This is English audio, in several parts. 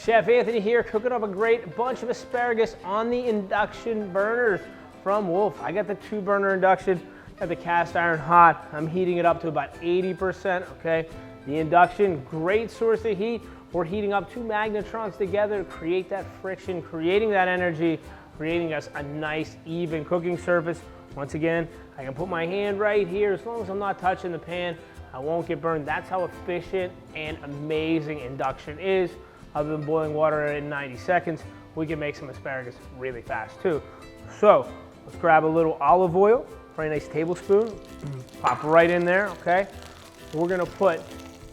Chef Anthony here, cooking up a great bunch of asparagus on the induction burners from Wolf. I got the 2-burner induction, got the cast iron hot. I'm heating it up to about 80%, okay? The induction, great source of heat. We're heating up 2 magnetrons together to create that friction, creating that energy, creating us a nice, even cooking surface. Once again, I can put my hand right here. As long as I'm not touching the pan, I won't get burned. That's how efficient and amazing induction is. Other than boiling water in 90 seconds, we can make some asparagus really fast too. So let's grab a little olive oil, very nice tablespoon, pop right in there, okay? We're gonna put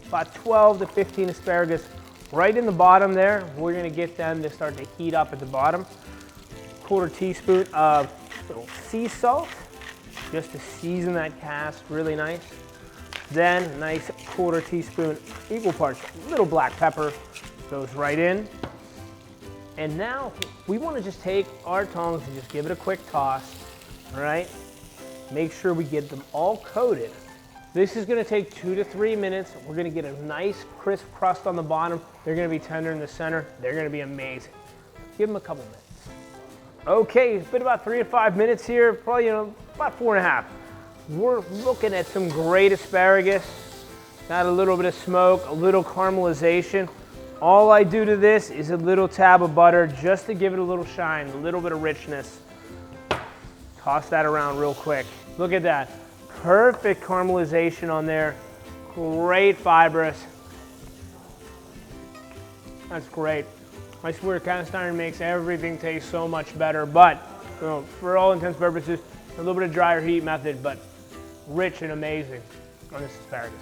about 12 to 15 asparagus right in the bottom there. We're gonna get them to start to heat up at the bottom. 1/4 teaspoon of little sea salt, just to season that cast really nice. Then a nice 1/4 teaspoon, equal parts, little black pepper, goes right in. And now we want to just take our tongs and just give it a quick toss, all right? Make sure we get them all coated. This is going to take 2 to 3 minutes. We're going to get a nice crisp crust on the bottom. They're going to be tender in the center. They're going to be amazing. Give them a couple minutes. Okay, it's been about 3 to 5 minutes here, probably about 4.5. We're looking at some great asparagus. Got a little bit of smoke, a little caramelization. All I do to this is a little tab of butter just to give it a little shine, a little bit of richness. Toss that around real quick. Look at that. Perfect caramelization on there. Great fibrous. That's great. I swear cast iron makes everything taste so much better, but for all intents and purposes, a little bit of drier heat method, but rich and amazing on this asparagus.